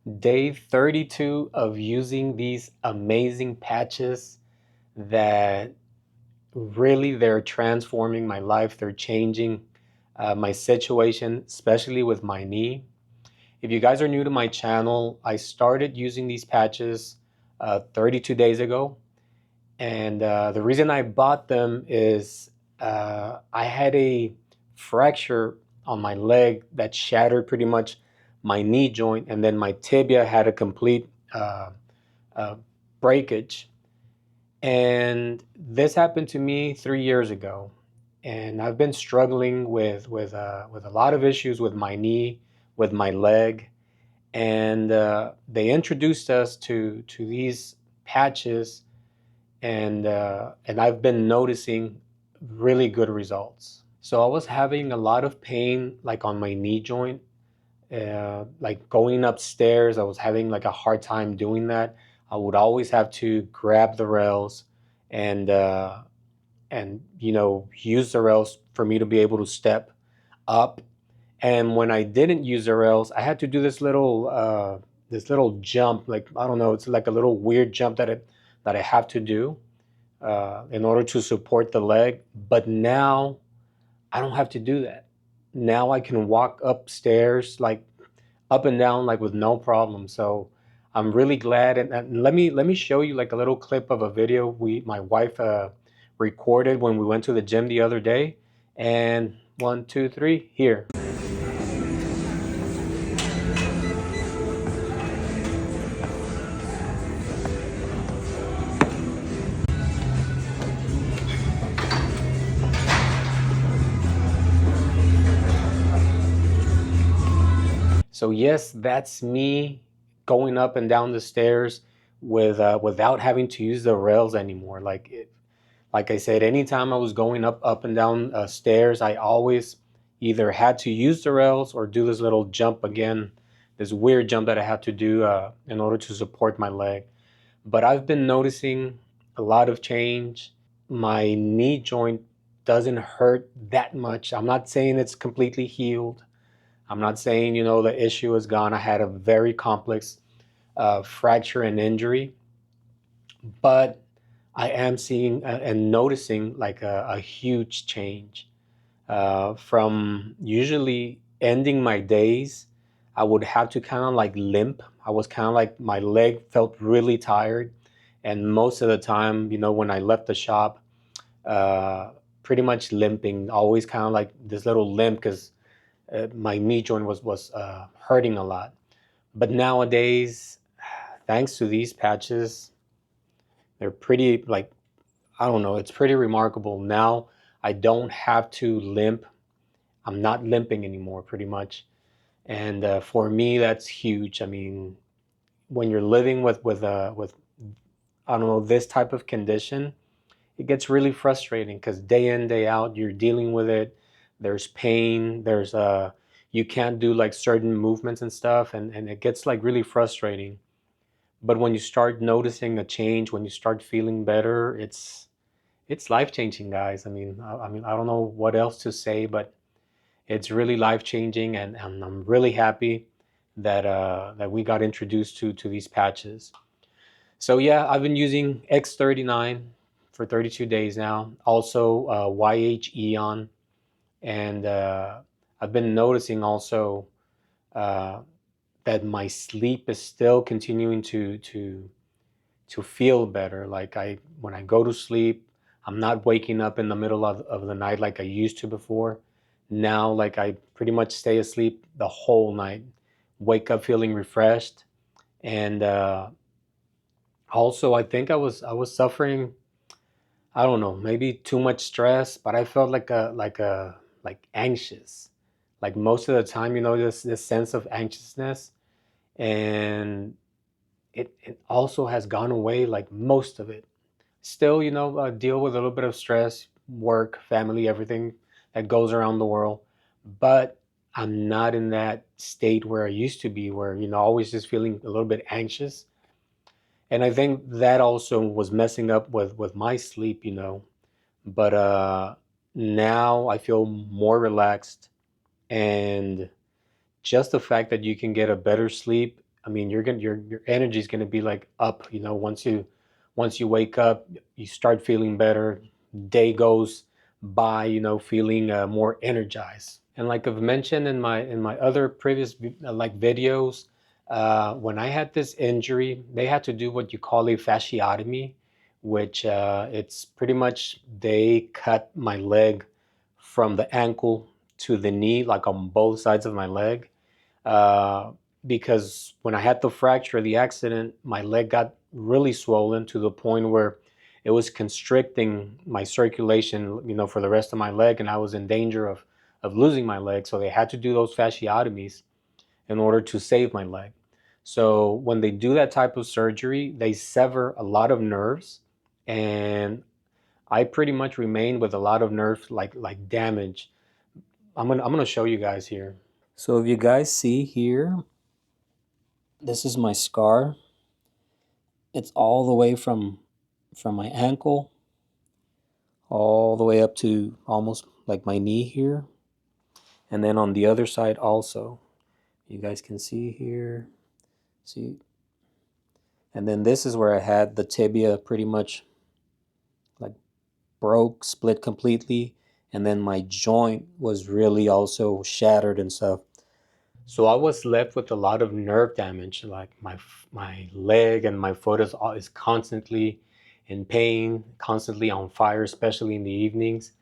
Day 32 of using these amazing patches that really they're transforming my life. They're changing my situation, especially with my knee. If you guys are new to my channel, I started using these patches 32 days ago. And the reason I bought them is I had a fracture on my leg that shattered pretty much my knee joint, and then my tibia had a complete uh, breakage. And this happened to me 3 years ago, and I've been struggling with a lot of issues with my knee, with my leg, and they introduced us to these patches, and I've been noticing really good results. So I was having a lot of pain, like on my knee joint, like going upstairs. I was having like a hard time doing that. I would always have to grab the rails and use the rails for me to be able to step up. And when I didn't use the rails, I had to do this little jump. Like, I don't know, it's like a little weird jump that I have to do in order to support the leg. But now I don't have to do that. Now I can walk upstairs, like up and down, like with no problem. So I'm really glad. And let me show you like a little clip of a video my wife recorded when we went to the gym the other day. And one, two, three, here. So yes, that's me going up and down the stairs without having to use the rails anymore. Like I said, anytime I was going up and down stairs, I always either had to use the rails or do this little jump again, this weird jump that I had to do in order to support my leg. But I've been noticing a lot of change. My knee joint doesn't hurt that much. I'm not saying it's completely healed. I'm not saying, the issue is gone. I had a very complex fracture and injury, but I am seeing and noticing like a huge change. From usually ending my days, I would have to kind of like limp. I was kind of like my leg felt really tired. And most of the time, when I left the shop, uh, pretty much limping, always kind of like this little limp because my knee joint was hurting a lot. But nowadays, thanks to these patches, they're pretty like, I don't know, it's pretty remarkable. Now I don't have to limp. I'm not limping anymore, pretty much. And for me, that's huge. I mean, when you're living with I don't know, this type of condition, it gets really frustrating because day in, day out, you're dealing with it. There's pain. You can't do like certain movements and stuff, and it gets like really frustrating. But when you start noticing a change, when you start feeling better, it's life changing, guys. I mean, I don't know what else to say, but it's really life changing, and I'm really happy that we got introduced to these patches. So yeah, I've been using X39 for 32 days now. Also YH Eon, and I've been noticing also uh, that my sleep is still continuing to feel better. Like when I go to sleep, I'm not waking up in the middle of the night like I used to before. Now, like I pretty much stay asleep the whole night, wake up feeling refreshed, and also I think I was suffering. I don't know, maybe too much stress, but I felt like anxious, like most of the time, this sense of anxiousness, and it also has gone away, like most of it. Still, deal with a little bit of stress, work, family, everything that goes around the world. But I'm not in that state where I used to be, where, always just feeling a little bit anxious. And I think that also was messing up with my sleep, But now I feel more relaxed, and just the fact that you can get a better sleep, I mean, your energy is gonna be like up. Once you wake up, you start feeling better. Day goes by, feeling more energized. And like I've mentioned in my other previous like videos, when I had this injury, they had to do what you call a fasciotomy, which it's pretty much they cut my leg from the ankle to the knee, like on both sides of my leg. Uh, because when I had the fracture, the accident, my leg got really swollen to the point where it was constricting my circulation, for the rest of my leg, and I was in danger of losing my leg. So they had to do those fasciotomies in order to save my leg. So when they do that type of surgery, they sever a lot of nerves, and I pretty much remain with a lot of nerve like damage. I'm gonna show you guys here. So if you guys see here, this is my scar. It's all the way from my ankle all the way up to almost like my knee here. And then on the other side also. You guys can see here. See? And then this is where I had the tibia pretty much like broke, split completely. And then my joint was really also shattered and stuff. So I was left with a lot of nerve damage. Like my leg and my foot is constantly in pain, constantly on fire, especially in the evenings.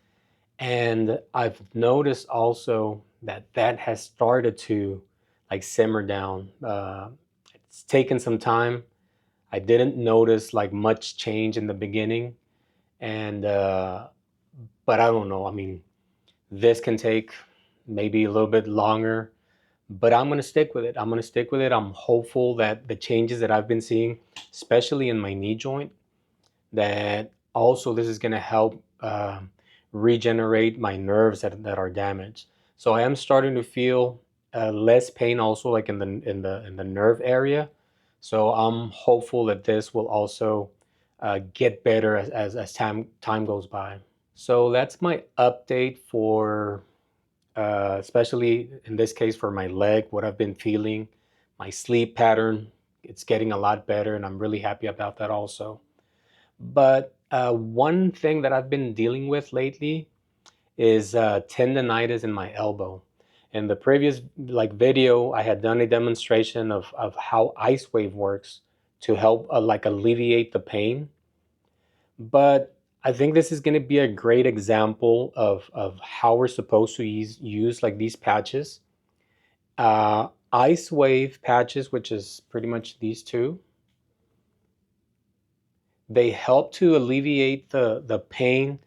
And I've noticed also that that has started to like simmer down. It's taken some time. I didn't notice like much change in the beginning, and but I don't know. I mean, this can take maybe a little bit longer, but I'm gonna stick with it. I'm gonna stick with it. I'm hopeful that the changes that I've been seeing, especially in my knee joint, that also this is gonna help regenerate my nerves that are damaged. So I am starting to feel less pain also like in the nerve area. So I'm hopeful that this will also get better as time goes by. So that's my update for especially in this case for my leg, what I've been feeling, my sleep pattern. It's getting a lot better, and I'm really happy about that also. But one thing that I've been dealing with lately is tendonitis in my elbow. In the previous like video, I had done a demonstration of how ice wave works to help like alleviate the pain. But I think this is going to be a great example of how we're supposed to use like these patches. Ice wave patches, which is pretty much these two, they help to alleviate the pain,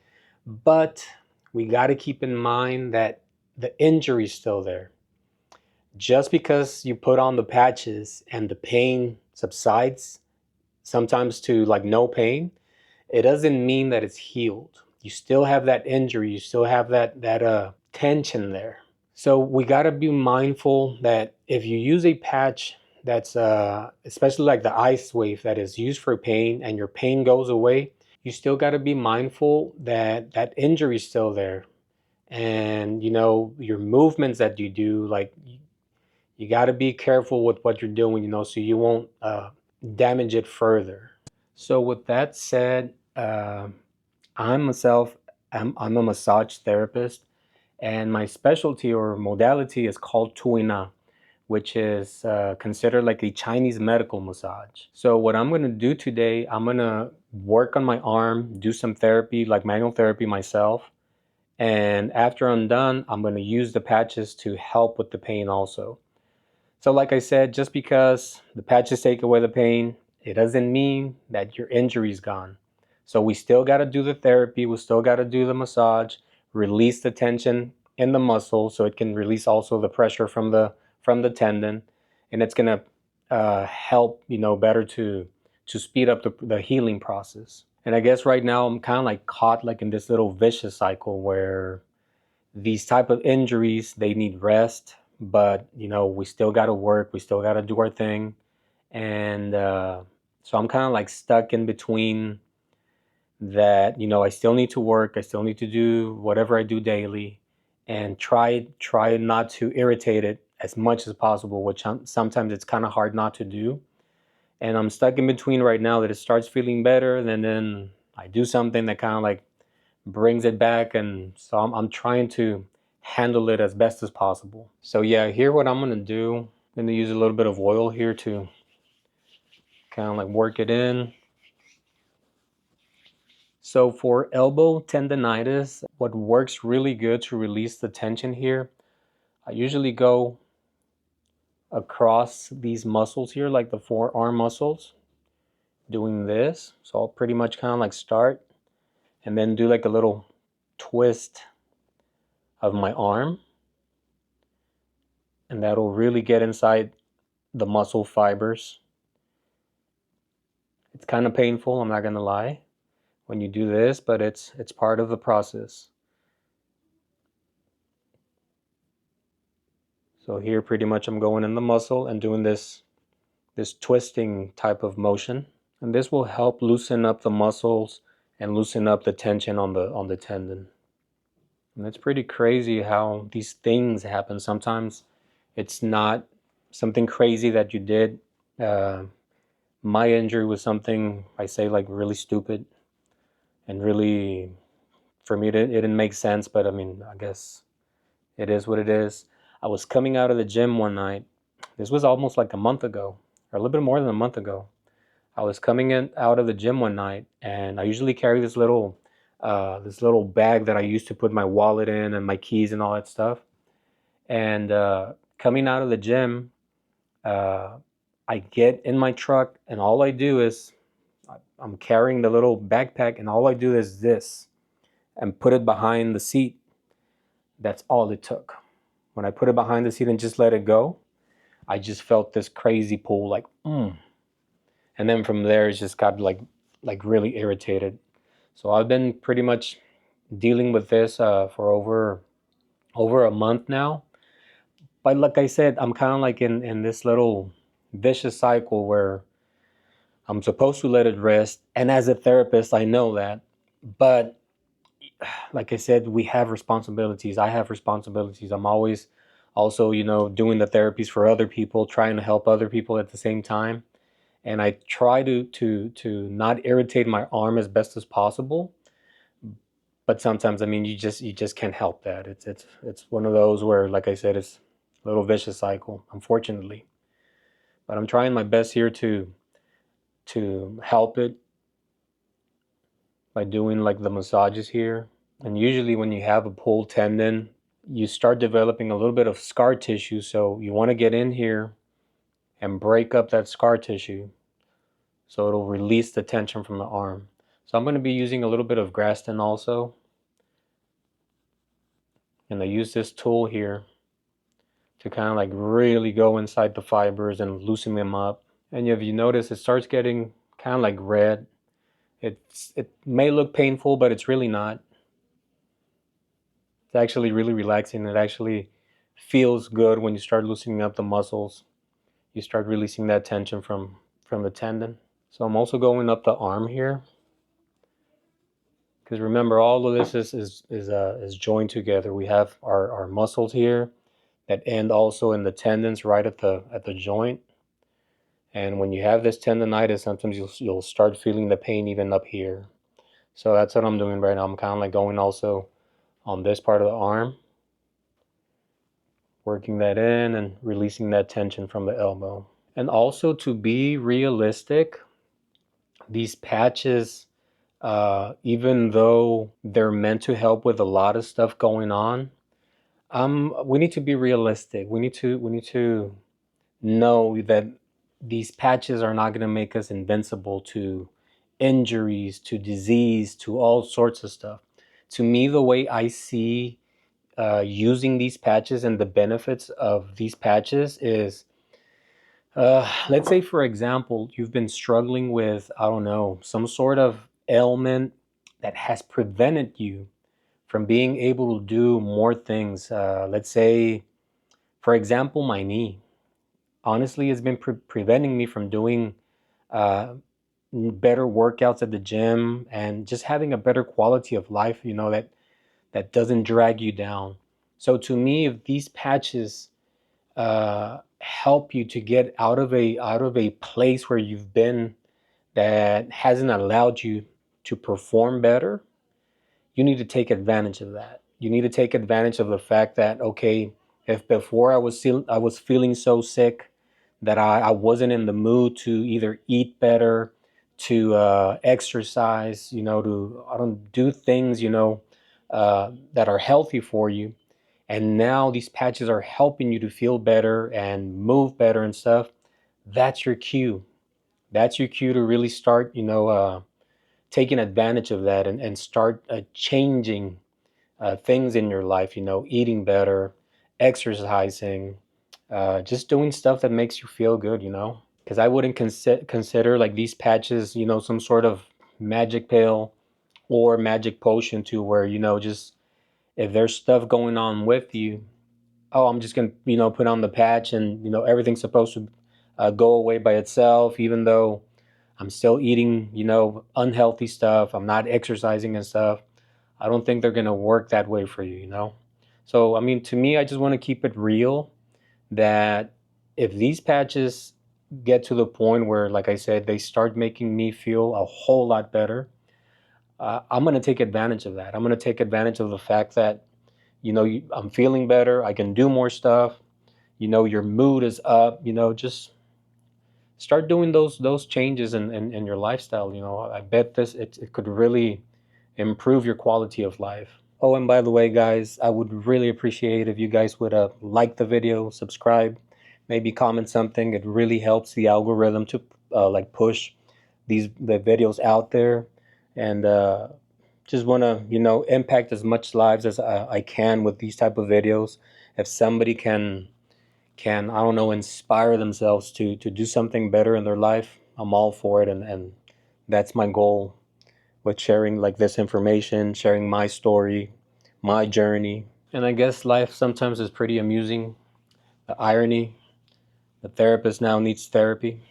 but we got to keep in mind that the injury is still there. Just because you put on the patches and the pain subsides, sometimes to like no pain, it doesn't mean that it's healed. You still have that injury, you still have that tension there. So we got to be mindful that if you use a patch that's especially like the ice wave that is used for pain and your pain goes away, you still got to be mindful that that injury is still there. And your movements that you do, like you got to be careful with what you're doing, so you won't damage it further. So with that said, I'm myself, I'm a massage therapist, and my specialty or modality is called tuina, which is considered like a Chinese medical massage. So what I'm going to do today, I'm going to work on my arm, do some therapy, like manual therapy myself. And after I'm done, I'm going to use the patches to help with the pain also. So like I said, just because the patches take away the pain, it doesn't mean that your injury is gone. So we still got to do the therapy. We still got to do the massage, release the tension in the muscle so it can release also the pressure from the tendon, and it's gonna help better to speed up the healing process. And I guess right now I'm kind of like caught like in this little vicious cycle where these type of injuries, they need rest, but we still got to work, we still got to do our thing. And so I'm kind of like stuck in between that. I still need to work, I still need to do whatever I do daily, and try not to irritate it as much as possible, which sometimes it's kind of hard not to do. And I'm stuck in between right now that it starts feeling better, and then I do something that kind of like brings it back. And so I'm trying to handle it as best as possible. So yeah, here what I'm gonna do, I'm gonna use a little bit of oil here to kind of like work it in. So for elbow tendonitis, what works really good to release the tension here, I usually go across these muscles here, like the forearm muscles, doing this. So I'll pretty much kind of like start and then do like a little twist of my arm, and that'll really get inside the muscle fibers. It's kind of painful, I'm not gonna lie, when you do this, but it's part of the process. So here pretty much I'm going in the muscle and doing this twisting type of motion, and this will help loosen up the muscles and loosen up the tension on the tendon. And it's pretty crazy how these things happen. Sometimes it's not something crazy that you did. My injury was something, I say, like really stupid, and really, for me, it didn't make sense, but I mean, I guess it is what it is. I was coming out of the gym one night. This was almost like a month ago, or a little bit more than a month ago. I was coming in out of the gym one night, and I usually carry this little bag that I used to put my wallet in and my keys and all that stuff. And coming out of the gym, uh, I get in my truck, and all I do is I'm carrying the little backpack, and all I do is this and put it behind the seat. That's all it took. When I put it behind the seat and just let it go, I just felt this crazy pull, like, and then from there, it just got like really irritated. So I've been pretty much dealing with this for over a month now. But like I said, I'm kind of like in this little vicious cycle where I'm supposed to let it rest. And as a therapist, I know that. But like I said, we have responsibilities. I have responsibilities. I'm always also, doing the therapies for other people, trying to help other people at the same time. And I try to not irritate my arm as best as possible. But sometimes, I mean, you just can't help that. It's one of those where, like I said, it's a little vicious cycle, unfortunately. But I'm trying my best here to help it by doing like the massages here. And usually when you have a pulled tendon, you start developing a little bit of scar tissue. So you want to get in here and break up that scar tissue so it'll release the tension from the arm. So I'm going to be using a little bit of Graston also. And I use this tool here to kind of like really go inside the fibers and loosen them up. And if you notice, it starts getting kind of like red. It may look painful, but it's really not. It's actually really relaxing. It actually feels good when you start loosening up the muscles. You start releasing that tension from the tendon. So I'm also going up the arm here, because remember, all of this is joined together. We have our muscles here that end also in the tendons right at the joint. And when you have this tendonitis, sometimes you'll start feeling the pain even up here. So that's what I'm doing right now. I'm kind of like going also on this part of the arm, working that in and releasing that tension from the elbow. And also, to be realistic, these patches, even though they're meant to help with a lot of stuff going on, we need to be realistic. We need to know that these patches are not going to make us invincible to injuries, to disease, to all sorts of stuff. To me, the way I see using these patches and the benefits of these patches is, let's say, for example, you've been struggling with, I don't know, some sort of ailment that has prevented you from being able to do more things. Let's say, for example, my knee. Honestly, it's been preventing me from doing better workouts at the gym and just having a better quality of life, that doesn't drag you down. So to me, if these patches help you to get out of a place where you've been that hasn't allowed you to perform better. You need to take advantage of that. You need to take advantage of the fact that, okay, if before I was feeling so sick that I wasn't in the mood to either eat better, to exercise, to I don't do things, that are healthy for you. And now these patches are helping you to feel better and move better and stuff. That's your cue. That's your cue to really start, taking advantage of that and start changing things in your life, eating better, exercising, just doing stuff that makes you feel good. Because I wouldn't consider like these patches, some sort of magic pill or magic potion to where, just if there's stuff going on with you, oh, I'm just going to, put on the patch and, everything's supposed to go away by itself, even though I'm still eating, unhealthy stuff. I'm not exercising and stuff. I don't think they're going to work that way for you. So, I mean, to me, I just want to keep it real that if these patches get to the point where, like I said, they start making me feel a whole lot better, I'm going to take advantage of that. I'm going to take advantage of the fact that, I'm feeling better. I can do more stuff. Your mood is up. Just start doing those changes in your lifestyle. I bet it could really improve your quality of life. Oh, and by the way, guys, I would really appreciate if you guys would like the video, subscribe, maybe comment something. It really helps the algorithm to like push the videos out there, and just want to impact as much lives as I can with these type of videos. If somebody can I don't know, inspire themselves to do something better in their life, I'm all for it, and that's my goal with sharing like this information, sharing my story, my journey. And I guess life sometimes is pretty amusing. The irony, the therapist now needs therapy.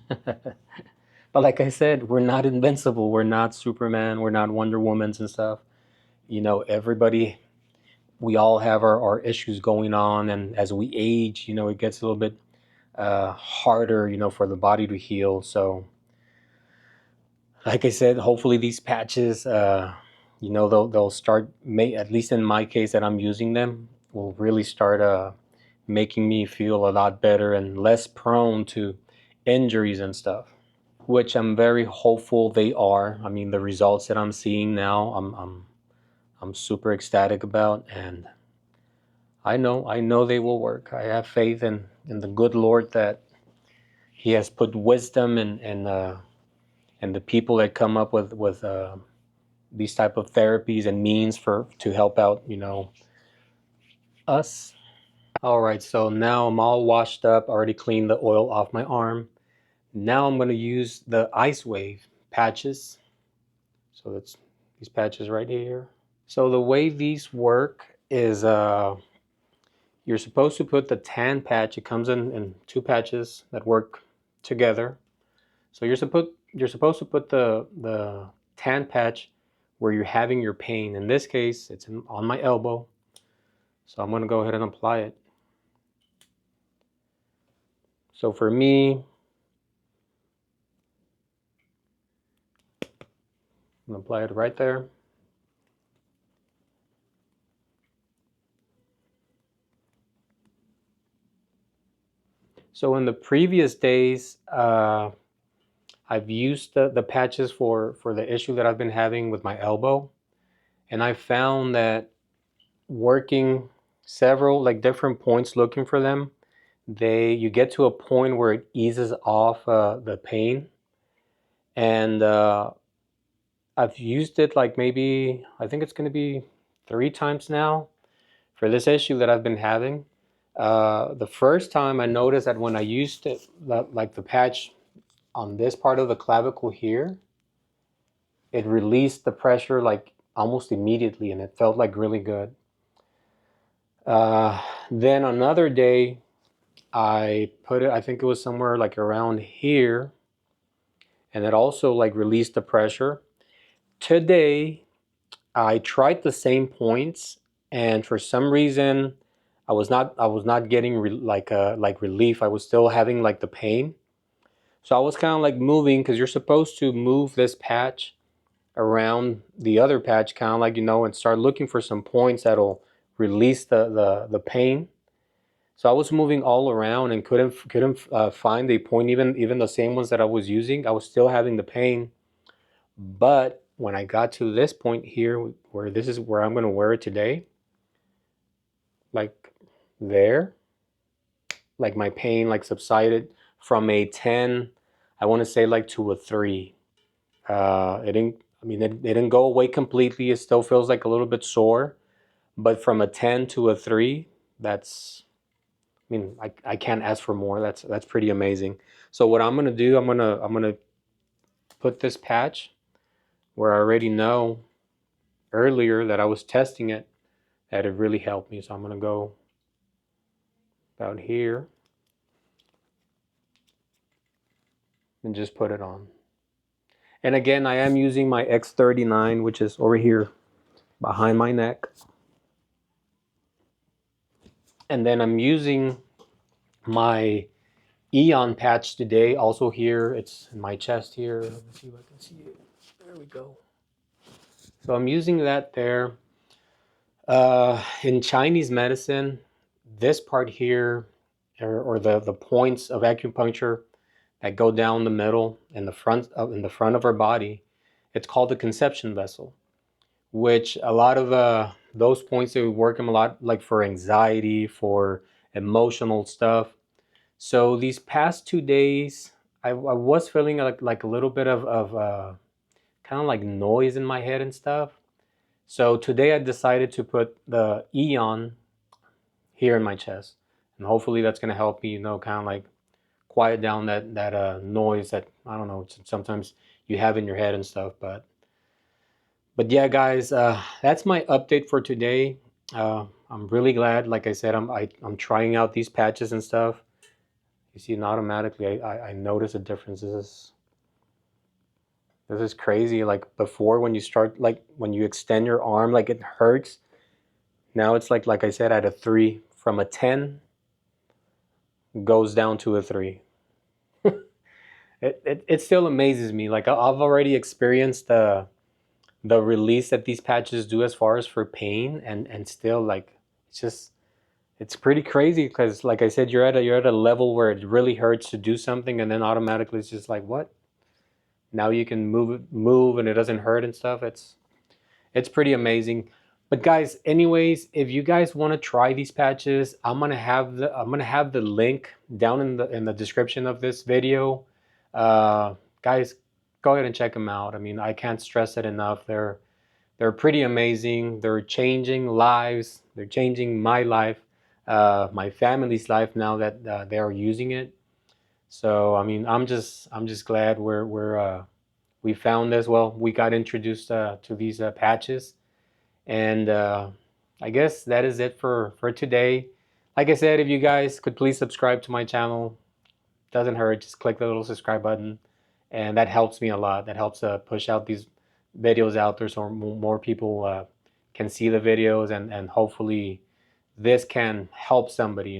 But like I said, we're not invincible. We're not Superman. We're not Wonder Womans and stuff. Everybody, we all have our issues going on. And as we age, it gets a little bit harder, for the body to heal. So, like I said, hopefully these patches, they'll start, at least in my case that I'm using them, will really start making me feel a lot better and less prone to injuries and stuff, which I'm very hopeful they are. I mean, the results that I'm seeing now, I'm super ecstatic about, and I know they will work. I have faith in the good Lord that He has put wisdom and the people that come up with these type of therapies and means to help out, us. All right, so now I'm all washed up, already cleaned the oil off my arm. Now I'm going to use the Ice Wave patches. So that's these patches right here. So the way these work is you're supposed to put the tan patch. It comes in two patches that work together. So you're supposed to put the tan patch where you're having your pain. In this case, it's on my elbow. So I'm going to go ahead and apply it. So for me, I'm going to apply it right there. So in the previous days, I've used the patches for the issue that I've been having with my elbow. And I found that working several like different points looking for them, you get to a point where it eases off the pain. And I've used it like maybe, I think it's going to be 3 times now for this issue that I've been having. The first time I noticed that when I used it, like the patch on this part of the clavicle here, it released the pressure like almost immediately, and it felt like really good. Then another day, I put it, I think it was somewhere like around here, and it also like released the pressure. Today, I tried the same points, and for some reason, I was not getting like relief. I was still having like the pain. So I was kind of like moving, because you're supposed to move this patch around the other patch, kind of like, and start looking for some points that'll release the pain. So I was moving all around and couldn't find a point, even the same ones that I was using. I was still having the pain. But when I got to this point here, where this is where I'm going to wear it today, like there, like my pain like subsided from a 10, I want to say, like to a 3. It didn't, I mean, it didn't go away completely. It still feels like a little bit sore, but from a 10 to a 3, that's, I mean, I can't ask for more. That's pretty amazing. So what I'm gonna do, I'm gonna put this patch where I already know earlier that I was testing it, that it really helped me. So I'm gonna go about here and just put it on. And again, I am using my X39, which is over here behind my neck. And then I'm using my Eon patch today, also here. It's in my chest here. Let me see if I can see it. There we go. So I'm using that there. In Chinese medicine, this part here, or the points of acupuncture that go down the middle in the front of our body, it's called the conception vessel. Which a lot of those points, they work them a lot, like for anxiety, for emotional stuff. So these past 2 days, I was feeling like a little bit of kind of like noise in my head and stuff. So today I decided to put the Eon here in my chest, and hopefully that's gonna help me, kind of like quiet down that noise that, I don't know, sometimes you have in your head and stuff. But yeah, guys, that's my update for today. I'm really glad. Like I said, I'm trying out these patches and stuff. You see, and automatically I notice a difference. This is crazy. Like before, when you start, like when you extend your arm, like it hurts. Now it's like I said, at a 3. From a 10 goes down to a 3. It still amazes me. Like I've already experienced the release that these patches do as far as for pain, and still, like, it's pretty crazy, because like I said, you're at a level where it really hurts to do something, and then automatically it's just like, what? Now you can move and it doesn't hurt and stuff. It's pretty amazing. But guys, anyways, if you guys want to try these patches, I'm gonna have the link down in the description of this video. Guys, go ahead and check them out. I mean, I can't stress it enough. They're pretty amazing. They're changing lives. They're changing my life, my family's life, now that they are using it. So I mean, I'm just glad we found this. Well, we got introduced to these patches, and I guess that is it for today. Like I said, if you guys could please subscribe to my channel, doesn't hurt. Just click the little subscribe button, and that helps me a lot. That helps push out these videos out there, so more people can see the videos, and hopefully this can help somebody.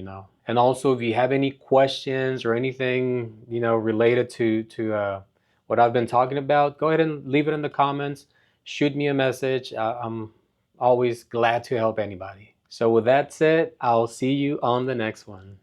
And also, if you have any questions or anything, related to what I've been talking about, go ahead and leave it in the comments. Shoot me a message. I'm always glad to help anybody. So with that said, I'll see you on the next one.